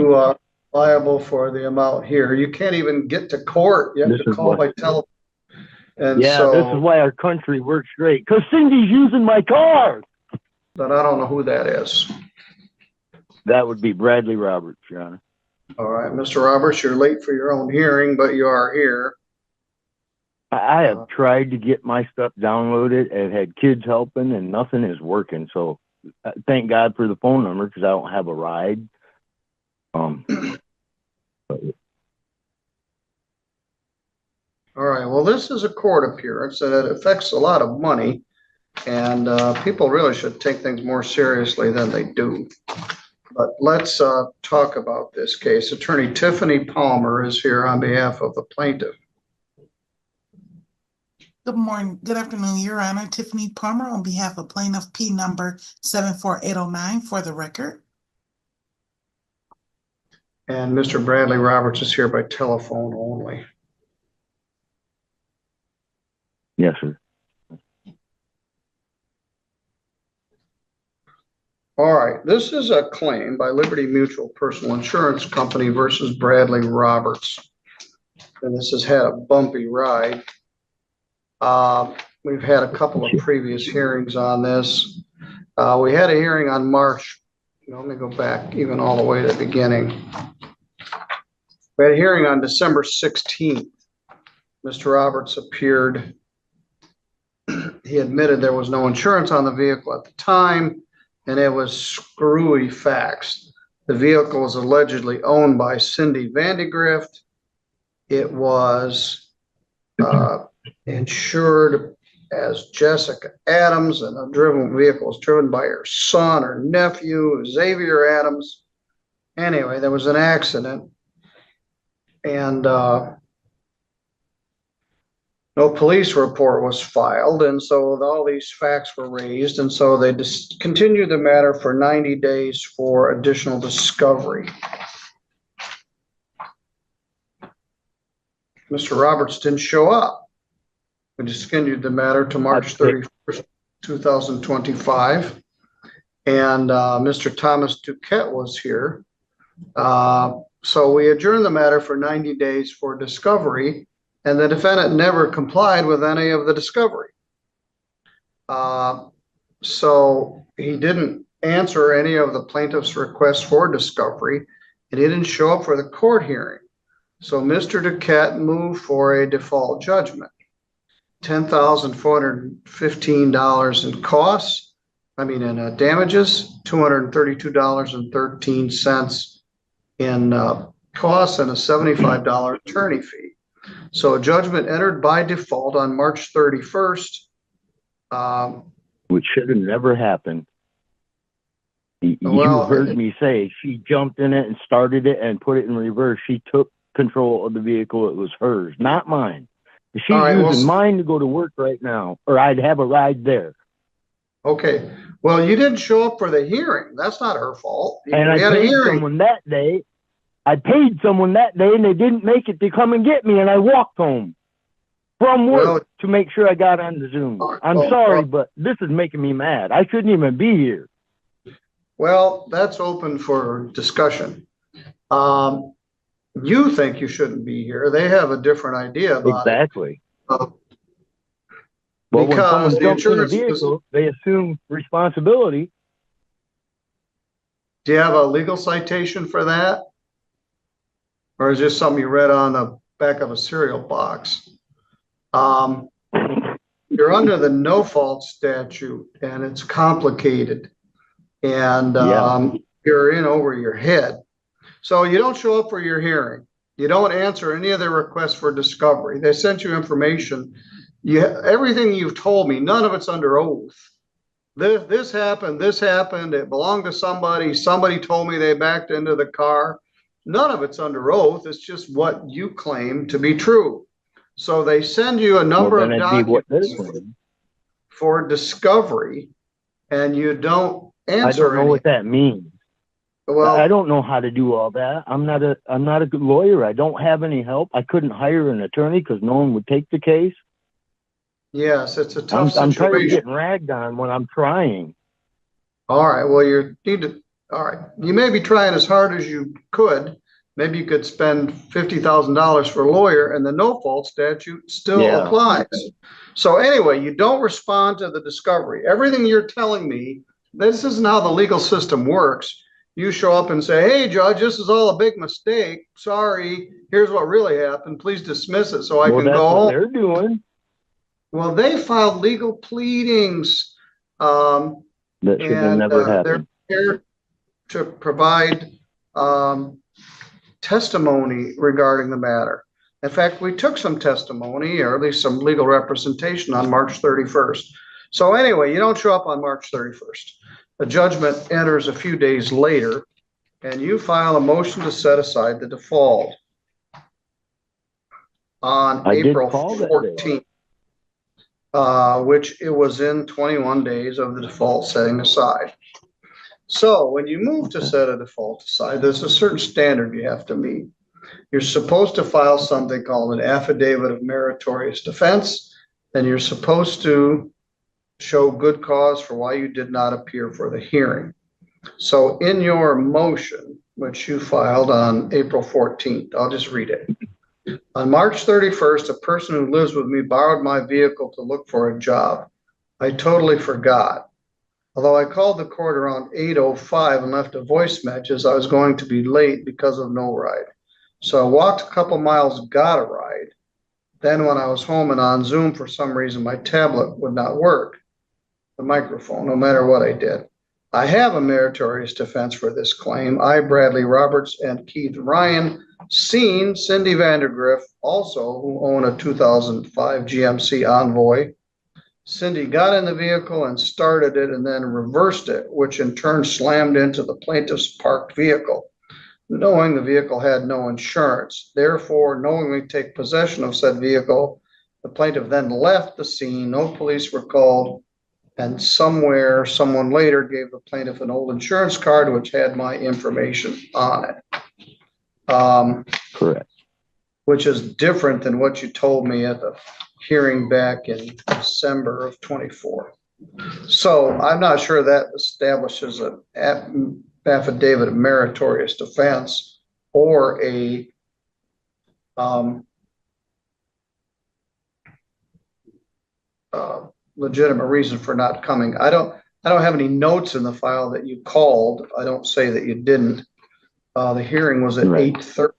uh, liable for the amount here. You can't even get to court. You have This to is call by what, telephone. And yeah, this is so, why our country works great. Because Cindy's using my car. but I don't know who that is. That would be Bradley Roberts, Your Honor. All right, Mr. Roberts, you're late for your own hearing, but you are here. I have tried to get my stuff downloaded and had kids helping, and nothing is working. So thank God for the phone number because I don't have a ride. All right, well, this is a court appearance and it affects a lot of money, and people really should take things more seriously than they do. But let's talk about this case. Attorney Tiffany Palmer is here on behalf of the plaintiff. Good morning, good afternoon, Your Honor. Tiffany Palmer on behalf of plaintiff P number 74809 for the record. And Mr. Bradley Roberts is here by telephone only. Yes, sir. All right, this is a claim by Liberty Mutual Personal Insurance Company versus Bradley Roberts. And this has had a bumpy ride. We've had a couple of previous hearings on this. We had a hearing on March. Let me go back even all the way to the beginning. We had a hearing on December 16th. Mr. Roberts appeared. He admitted there was no insurance on the vehicle at the time, and it was screwy facts. The vehicle was allegedly owned by Cindy Vandigrift. It was insured as Jessica Adams, and the driven vehicle was driven by her son or nephew, Xavier Adams. Anyway, there was an accident, and no police report was filed, and so all these facts were raised, and so they continued the matter for 90 days for additional discovery. Mr. Roberts didn't show up. We continued the matter to March 31st, 2025, and Mr. Thomas Duquette was here. So we adjourned the matter for 90 days for discovery, and the defendant never complied with any of the discovery. So he didn't answer any of the plaintiff's requests for discovery, and he didn't show up for the court hearing. So Mr. Duquette moved for a default judgment, $10,415 in costs, in damages, $232.13 in costs, and a $75 attorney fee. So a judgment entered by default on March 31st. Which should have never happened. You heard me say she jumped in it and started it and put it in reverse. She took control of the vehicle. It was hers, not mine. She's using mine to go to work right now, or I'd have a ride there. Okay. Well, you didn't show up for the hearing. That's not her fault. And I paid someone that day. And they didn't make it to come and get me, and I walked home from work to make sure I got on the Zoom. I'm sorry, but this is making me mad. I shouldn't even be here. Well, that's open for discussion. You think you shouldn't be here. They have a different idea about it. Exactly. Well, when someone jumps in a vehicle, they assume responsibility. Do you have a legal citation for that? Or is this something you read on the back of a cereal box? You're under the no-fault statute, and it's complicated. And you're in over your head. So you don't show up for your hearing. You don't answer any of their requests for discovery. They sent you information. Everything you've told me, none of it's under oath. This happened, it belonged to somebody. Somebody told me they backed into the car. None of it's under oath. It's just what you claim to be true. So they send you a number of documents for discovery, and you don't answer. I don't know what that means. Well, I don't know how to do all that. I'm not a good lawyer. I don't have any help. I couldn't hire an attorney because no one would take the case. Yes, it's a tough situation. I'm tired of getting ragged on when I'm trying. All right. Well, you need to All right. You may be trying as hard as you could. Maybe you could spend $50,000 for a lawyer and the no fault statute still applies. So anyway, you don't respond to the discovery. Everything you're telling me, this isn't how the legal system works. You show up and say, hey, judge, this is all a big mistake. Sorry. Here's what really happened. Please dismiss it so I can go home. They're doing. Well, they filed legal pleadings. That should have never happened. They're here to provide testimony regarding the matter. In fact, we took some testimony, or at least some legal representation, on March 31st. So anyway, you don't show up on March 31st. The judgment enters a few days later, and you file a motion to set aside the default on April 14th, which it was in 21 days of the default setting aside. So when you move to set a default aside, there's a certain standard you have to meet. You're supposed to file something called an affidavit of meritorious defense, and you're supposed to show good cause for why you did not appear for the hearing. So in your motion, which you filed on April 14th, I'll just read it. On March 31st, a person who lives with me borrowed my vehicle to look for a job. I totally forgot. Although I called the court around 8:05 and left a voice message as I was going to be late because of no ride. So I walked a couple miles, got a ride. Then when I was home and on Zoom, for some reason, my tablet would not work, the microphone, no matter what I did. I have a meritorious defense for this claim. I, Bradley Roberts, and Keith Ryan, seen Cindy Vandergriff, also who own a 2005 GMC Envoy. Cindy got in the vehicle and started it and then reversed it, which in turn slammed into the plaintiff's parked vehicle, knowing the vehicle had no insurance. Therefore, knowingly take possession of said vehicle, the plaintiff then left the scene. No police were called, and somewhere, someone later gave the plaintiff an old insurance card which had my information on it. Correct. Which is different than what you told me at the hearing back in December of 24. So I'm not sure that establishes an affidavit of meritorious defense or a legitimate reason for not coming. I don't have any notes in the file that you called. I don't say that you didn't. The hearing was at 8:30.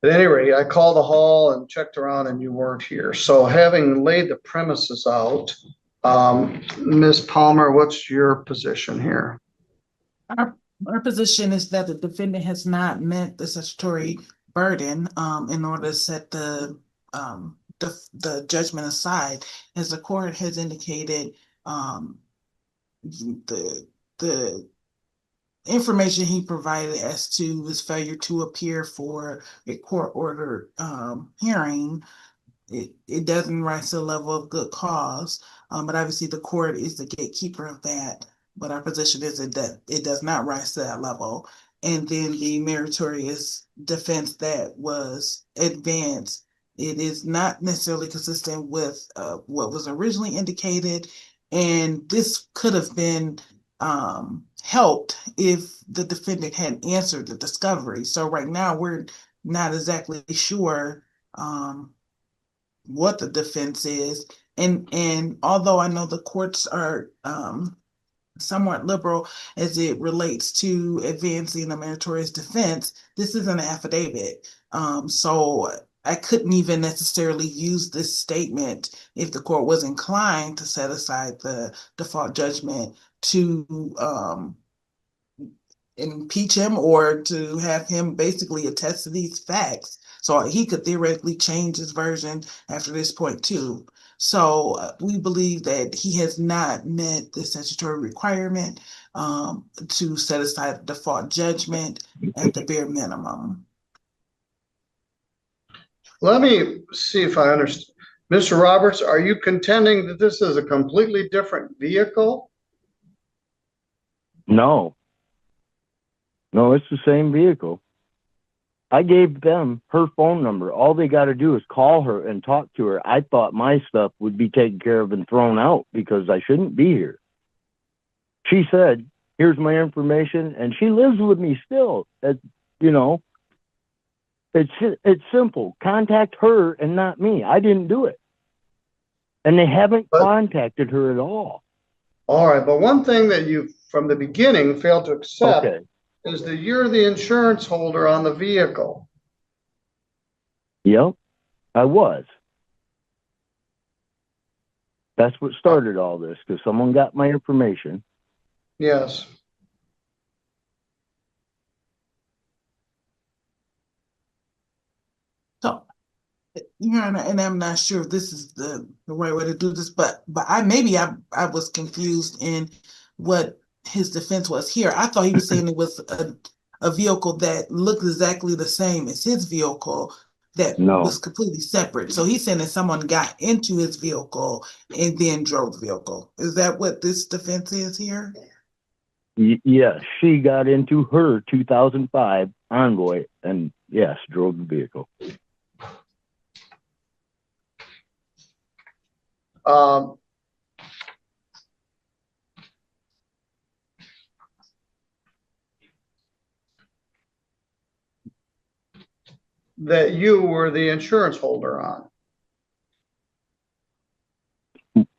At any rate, I called the hall and checked around and you weren't here. So having laid the premises out, Ms. Palmer, what's your position here? Our position is that the defendant has not met the statutory burden in order to set the judgment aside. As the court has indicated, the information he provided as to his failure to appear for a court-ordered hearing, it doesn't rise to the level of good cause, but obviously the court is the gatekeeper of that. But our position is that it does not rise to that level. And then the meritorious defense that was advanced, it is not necessarily consistent with what was originally indicated. And this could have been helped if the defendant had answered the discovery. So right now we're not exactly sure what the defense is. And although I know the courts are somewhat liberal as it relates to advancing a meritorious defense, this is an affidavit. So I couldn't even necessarily use this statement if the court was inclined to set aside the default judgment to impeach him or to have him basically attest to these facts. So he could theoretically change his version after this point too. So we believe that he has not met the statutory requirement to set aside the default judgment at the bare minimum. Let me see if I understand. Mr. Roberts, are you contending that this is a completely different vehicle? No, it's the same vehicle. I gave them her phone number. All they got to do is call her and talk to her. I thought my stuff would be taken care of and thrown out because I shouldn't be here. She said, here's my information, and she lives with me still. You know, it's simple. Contact her and not me. I didn't do it. And they haven't contacted her at all. All right, but one thing that you, from the beginning, failed to accept is that you're the insurance holder on the vehicle. Yep, I was. That's what started all this, because someone got my information. Yes. So, Your Honor, and I'm not sure if this is the right way to do this, but I was confused in what his defense was here. I thought he was saying it was a vehicle that looked exactly the same as his vehicle that was completely separate. So he's saying that someone got into his vehicle and then drove the vehicle. Is that what this defense is here? Yes, she got into her 2005 Envoy and yes, drove the vehicle. That you were the insurance holder on.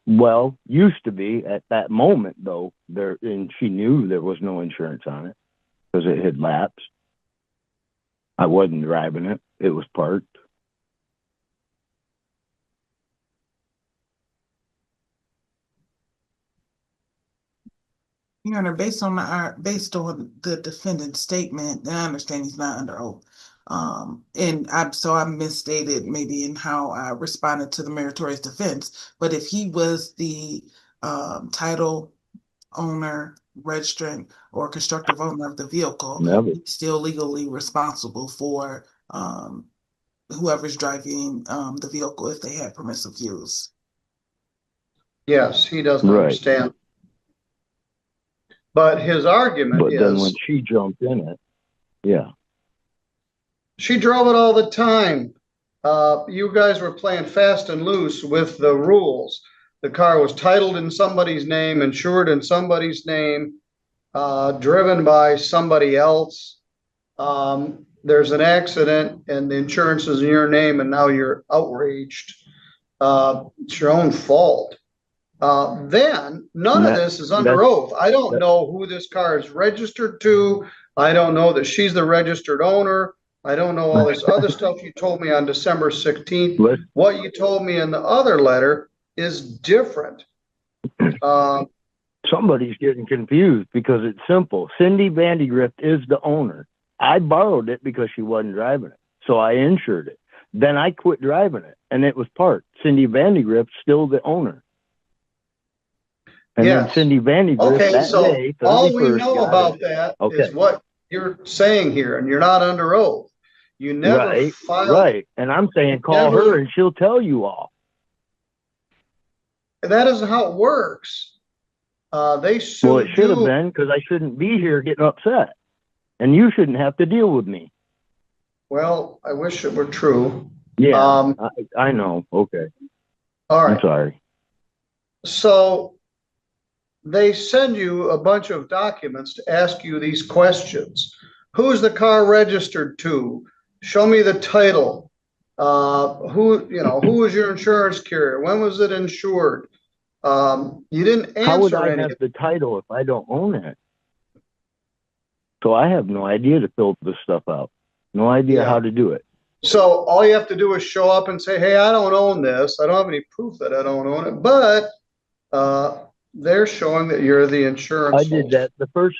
Well, used to be at that moment though, and she knew there was no insurance on it because it had lapsed. I wasn't driving it. It was parked. Your Honor, based on the defendant's statement, and I understand he's not under oath. And I misstated maybe in how I responded to the meritorious defense. But if he was the title owner, registrant, or constructive owner of the vehicle, he's still legally responsible for whoever's driving the vehicle if they had permissive use. Yes, he doesn't understand. But his argument is... But then when she jumped in it, yeah. She drove it all the time. You guys were playing fast and loose with the rules. The car was titled in somebody's name, insured in somebody's name, driven by somebody else. There's an accident and the insurance is in your name and now you're outraged. It's your own fault. Then none of this is under oath. I don't know who this car is registered to. I don't know that she's the registered owner. I don't know all this other stuff you told me on December 16th. What you told me in the other letter is different. Somebody's getting confused because it's simple. Cindy Vandigrift is the owner. I borrowed it because she wasn't driving it. So I insured it. Then I quit driving it and it was parked. Cindy Vandigrift's still the owner. And then Cindy Vandigrift day, all we know about that is what you're saying here, and you're not under oath. You never filed. Right. And I'm saying call her and she'll tell you all. That isn't how it works. They sued Well, it should have been, because I shouldn't be here getting upset. And you shouldn't have to deal with me. Well, I wish it were true. Yeah, I know. Okay. All right. I'm sorry. So they send you a bunch of documents to ask you these questions. Who's the car registered to? Show me the title. Who was your insurance carrier? When was it insured? You didn't answer. How would I have the title if I don't own it? So I have no idea to fill this stuff out. No idea how to do it. So all you have to do is show up and say, hey, I don't own this. I don't have any proof that I don't own it, but they're showing that you're the insurance. I did that the first.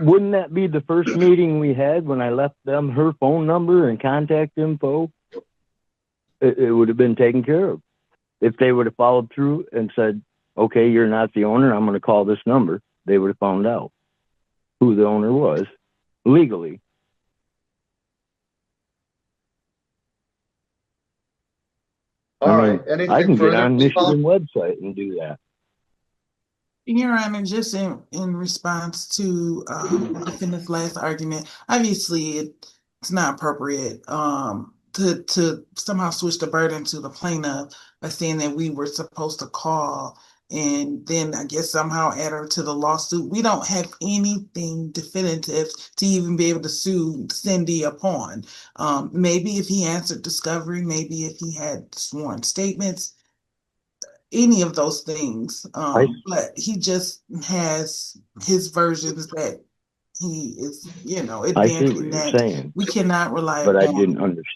Wouldn't that be the first meeting we had when I left them her phone number and contact info? It would have been taken care of. If they would have followed through and said, okay, you're not the owner, I'm going to call this number, they would have found out who the owner was legally. All right. I can get on Michigan website and do that. Your Honor, just in response to this last argument, obviously it's not appropriate to somehow switch the burden to the plaintiff by saying that we were supposed to call and then I guess somehow add her to the lawsuit. We don't have anything definitive to even be able to sue Cindy upon. Maybe if he answered discovery, maybe if he had sworn statements, any of those things. But he just has his versions that he is, advancing that we cannot rely upon. But I didn't understand.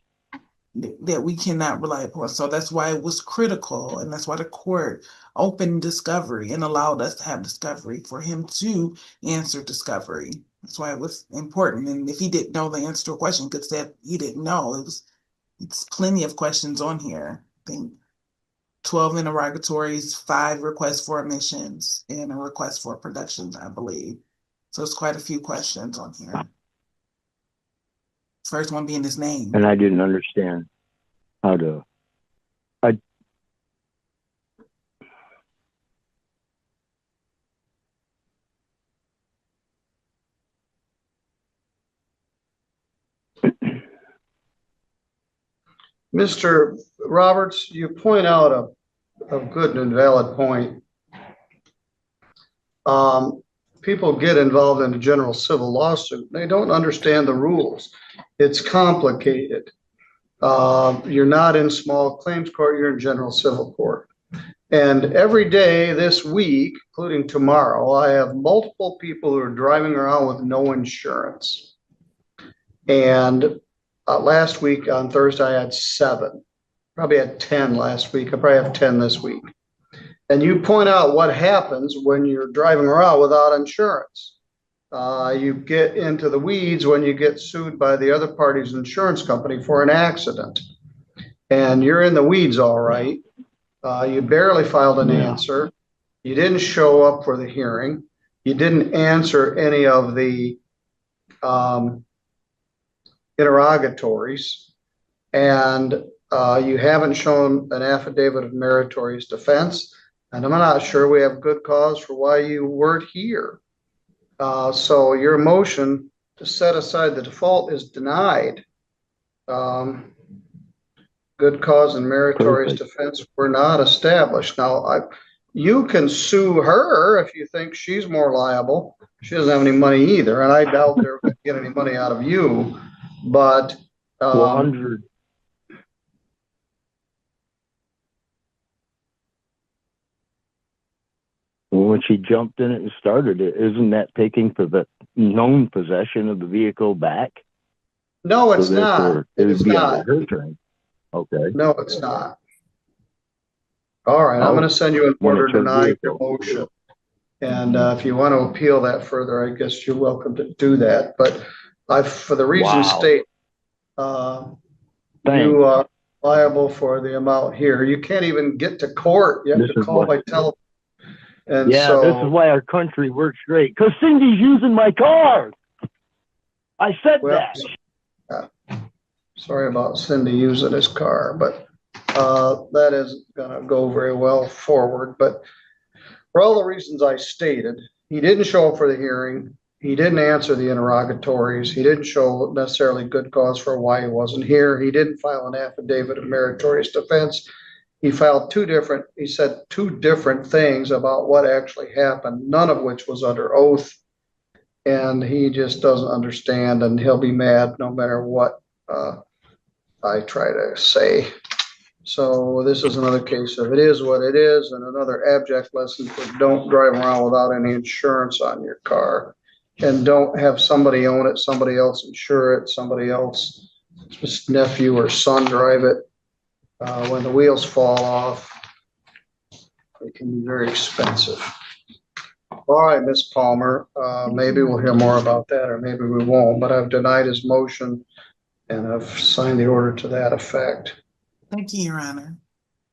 That we cannot rely upon. So that's why it was critical, and that's why the court opened discovery and allowed us to have discovery for him to answer discovery. That's why it was important. And if he didn't know the answer to a question, could say he didn't know. It's plenty of questions on here. I think 12 interrogatories, 5 requests for admissions, and a request for productions, I believe. So it's quite a few questions on here. First one being his name. And I didn't understand how to. Mr. Roberts, you point out a good and valid point. People get involved in a general civil lawsuit. They don't understand the rules. It's complicated. You're not in small claims court, you're in general civil court. And every day this week, including tomorrow, I have multiple people who are driving around with no insurance. And last week on Thursday, I had 7. Probably had 10 last week. I probably have 10 this week. And you point out what happens when you're driving around without insurance. You get into the weeds when you get sued by the other party's insurance company for an accident. And you're in the weeds, all right. You barely filed an answer. You didn't show up for the hearing. You didn't answer any of the interrogatories. And you haven't shown an affidavit of meritorious defense. And I'm not sure we have good cause for why you weren't here. So your motion to set aside the default is denied. Good cause and meritorious defense were not established. Now, you can sue her if you think she's more liable. She doesn't have any money either, and I doubt they're going to get any money out of you. But when she jumped in it and started it, isn't that taking for the known possession of the vehicle back? No, it's not. It would be on her turn. Okay. No, it's not. All right, I'm going to send you an order denying your motion. And if you want to appeal that further, I guess you're welcome to do that. But for the reason stated, you are liable for the amount here. You can't even get to court. You have to call by telephone. And this is why our country works great. Because Cindy's using my car. I said that. Sorry about Cindy using his car, but that isn't going to go very well forward. But for all the reasons I stated, he didn't show up for the hearing. He didn't answer the interrogatories. He didn't show necessarily good cause for why he wasn't here. He didn't file an affidavit of meritorious defense. He filed he said two different things about what actually happened, none of which was under oath. And he just doesn't understand, and he'll be mad no matter what I try to say. So this is another case of it is what it is, and another abject lesson for don't drive around without any insurance on your car, and don't have somebody own it, somebody else insure it, somebody else, nephew or son drive it. When the wheels fall off, it can be very expensive. All right, Ms. Palmer, maybe we'll hear more about that, or maybe we won't, but I've denied his motion and I've signed the order to that effect. Thank you, Your Honor.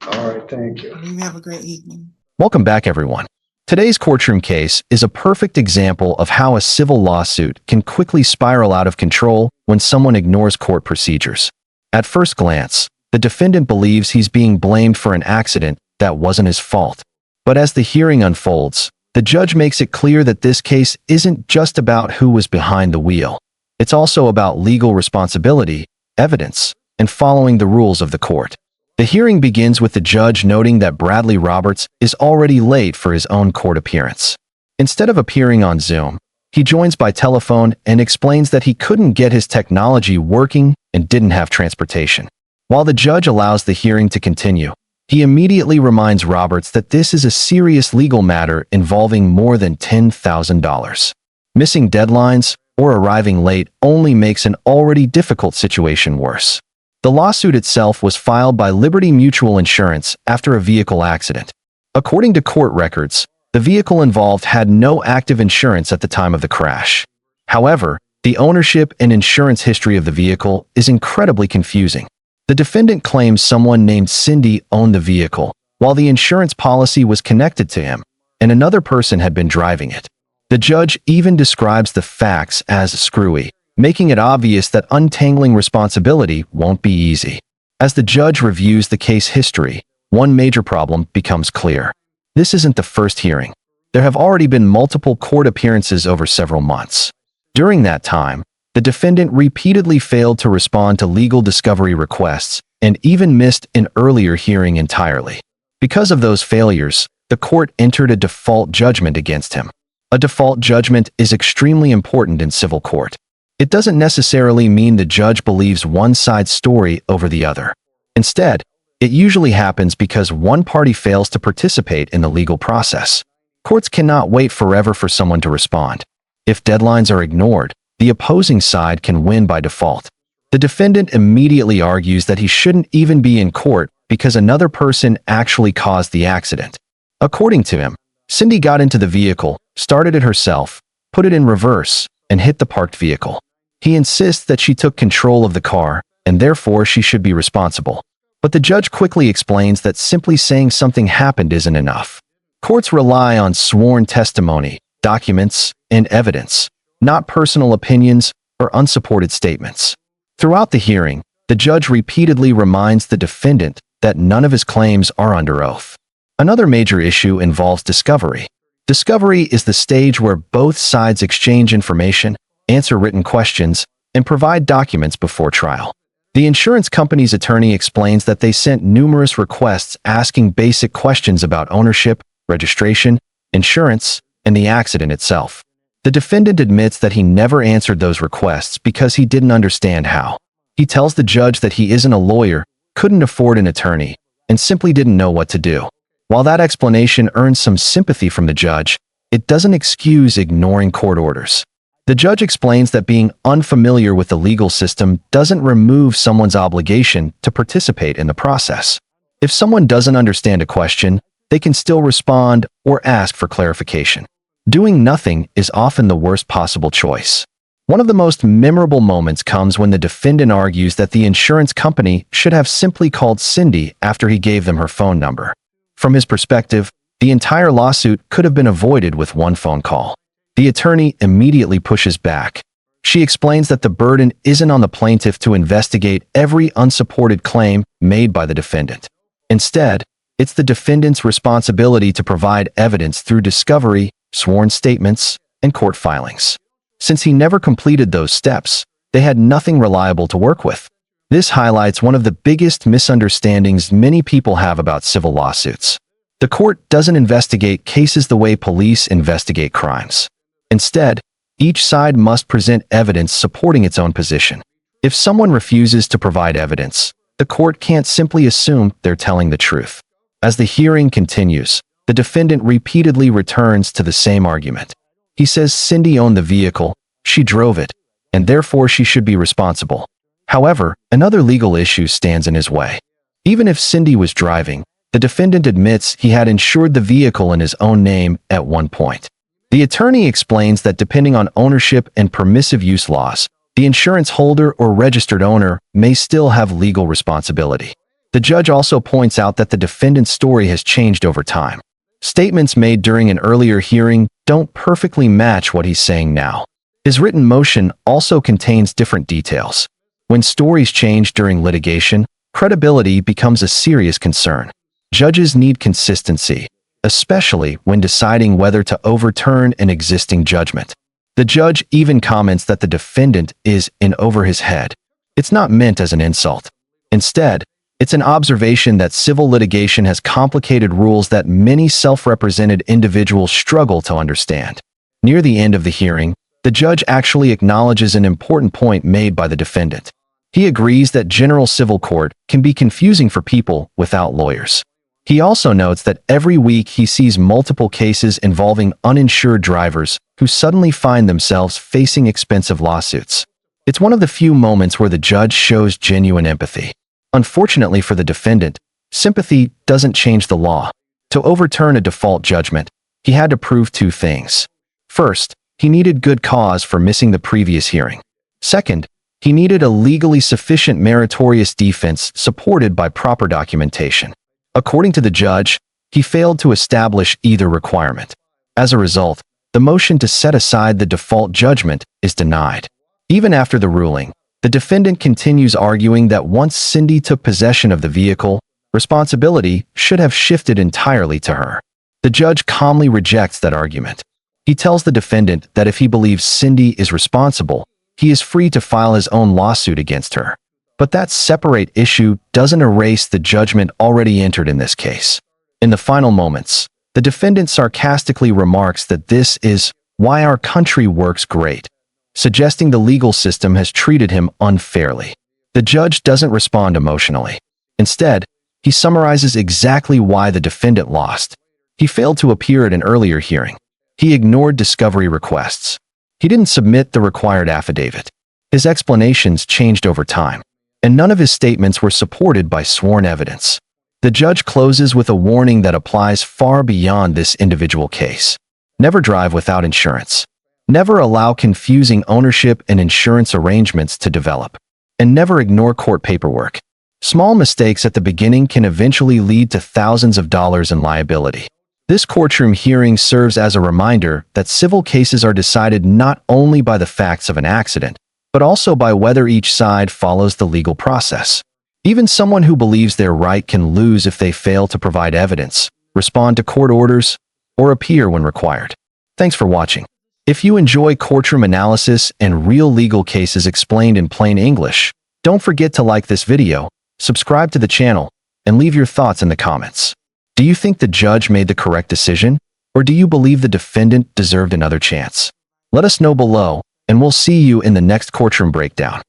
All right, thank you. You have a great evening. Welcome back, everyone. Today's courtroom case is a perfect example of how a civil lawsuit can quickly spiral out of control when someone ignores court procedures. At first glance, the defendant believes he's being blamed for an accident that wasn't his fault. But as the hearing unfolds, the judge makes it clear that this case isn't just about who was behind the wheel. It's also about legal responsibility, evidence, and following the rules of the court. The hearing begins with the judge noting that Bradley Roberts is already late for his own court appearance. Instead of appearing on Zoom, he joins by telephone and explains that he couldn't get his technology working and didn't have transportation. While the judge allows the hearing to continue, he immediately reminds Roberts that this is a serious legal matter involving more than $10,000. Missing deadlines or arriving late only makes an already difficult situation worse. The lawsuit itself was filed by Liberty Mutual Insurance after a vehicle accident. According to court records, the vehicle involved had no active insurance at the time of the crash. However, the ownership and insurance history of the vehicle is incredibly confusing. The defendant claims someone named Cindy owned the vehicle, while the insurance policy was connected to him, and another person had been driving it. The judge even describes the facts as screwy, making it obvious that untangling responsibility won't be easy. As the judge reviews the case history, one major problem becomes clear. This isn't the first hearing. There have already been multiple court appearances over several months. During that time, the defendant repeatedly failed to respond to legal discovery requests and even missed an earlier hearing entirely. Because of those failures, the court entered a default judgment against him. A default judgment is extremely important in civil court. It doesn't necessarily mean the judge believes one side's story over the other. Instead, it usually happens because one party fails to participate in the legal process. Courts cannot wait forever for someone to respond. If deadlines are ignored, the opposing side can win by default. The defendant immediately argues that he shouldn't even be in court because another person actually caused the accident. According to him, Cindy got into the vehicle, started it herself, put it in reverse, and hit the parked vehicle. He insists that she took control of the car, and therefore she should be responsible. But the judge quickly explains that simply saying something happened isn't enough. Courts rely on sworn testimony, documents, and evidence, not personal opinions or unsupported statements. Throughout the hearing, the judge repeatedly reminds the defendant that none of his claims are under oath. Another major issue involves discovery. Discovery is the stage where both sides exchange information, answer written questions, and provide documents before trial. The insurance company's attorney explains that they sent numerous requests asking basic questions about ownership, registration, insurance, and the accident itself. The defendant admits that he never answered those requests because he didn't understand how. He tells the judge that he isn't a lawyer, couldn't afford an attorney, and simply didn't know what to do. While that explanation earns some sympathy from the judge, it doesn't excuse ignoring court orders. The judge explains that being unfamiliar with the legal system doesn't remove someone's obligation to participate in the process. If someone doesn't understand a question, they can still respond or ask for clarification. Doing nothing is often the worst possible choice. One of the most memorable moments comes when the defendant argues that the insurance company should have simply called Cindy after he gave them her phone number. From his perspective, the entire lawsuit could have been avoided with one phone call. The attorney immediately pushes back. She explains that the burden isn't on the plaintiff to investigate every unsupported claim made by the defendant. Instead, it's the defendant's responsibility to provide evidence through discovery, sworn statements, and court filings. Since he never completed those steps, they had nothing reliable to work with. This highlights one of the biggest misunderstandings many people have about civil lawsuits. The court doesn't investigate cases the way police investigate crimes. Instead, each side must present evidence supporting its own position. If someone refuses to provide evidence, the court can't simply assume they're telling the truth. As the hearing continues, the defendant repeatedly returns to the same argument. He says Cindy owned the vehicle, she drove it, and therefore she should be responsible. However, another legal issue stands in his way. Even if Cindy was driving, the defendant admits he had insured the vehicle in his own name at one point. The attorney explains that depending on ownership and permissive use laws, the insurance holder or registered owner may still have legal responsibility. The judge also points out that the defendant's story has changed over time. Statements made during an earlier hearing don't perfectly match what he's saying now. His written motion also contains different details. When stories change during litigation, credibility becomes a serious concern. Judges need consistency, especially when deciding whether to overturn an existing judgment. The judge even comments that the defendant is in over his head. It's not meant as an insult. Instead, It's an observation that civil litigation has complicated rules that many self-represented individuals struggle to understand. Near the end of the hearing, the judge actually acknowledges an important point made by the defendant. He agrees that general civil court can be confusing for people without lawyers. He also notes that every week he sees multiple cases involving uninsured drivers who suddenly find themselves facing expensive lawsuits. It's one of the few moments where the judge shows genuine empathy. Unfortunately for the defendant, sympathy doesn't change the law. To overturn a default judgment, he had to prove two things. First, he needed good cause for missing the previous hearing. Second, he needed a legally sufficient meritorious defense supported by proper documentation. According to the judge, he failed to establish either requirement. As a result, the motion to set aside the default judgment is denied. Even after the ruling, the defendant continues arguing that once Cindy took possession of the vehicle, responsibility should have shifted entirely to her. The judge calmly rejects that argument. He tells the defendant that if he believes Cindy is responsible, he is free to file his own lawsuit against her. But that separate issue doesn't erase the judgment already entered in this case. In the final moments, the defendant sarcastically remarks that this is why our country works great, suggesting the legal system has treated him unfairly. The judge doesn't respond emotionally. Instead, he summarizes exactly why the defendant lost. He failed to appear at an earlier hearing. He ignored discovery requests. He didn't submit the required affidavit. His explanations changed over time, and none of his statements were supported by sworn evidence. The judge closes with a warning that applies far beyond this individual case. Never drive without insurance. Never allow confusing ownership and insurance arrangements to develop. And never ignore court paperwork. Small mistakes at the beginning can eventually lead to thousands of dollars in liability. This courtroom hearing serves as a reminder that civil cases are decided not only by the facts of an accident, but also by whether each side follows the legal process. Even someone who believes they're right can lose if they fail to provide evidence, respond to court orders, or appear when required. Thanks for watching. If you enjoy courtroom analysis and real legal cases explained in plain English, don't forget to like this video, subscribe to the channel, and leave your thoughts in the comments. Do you think the judge made the correct decision, or do you believe the defendant deserved another chance? Let us know below, and we'll see you in the next courtroom breakdown.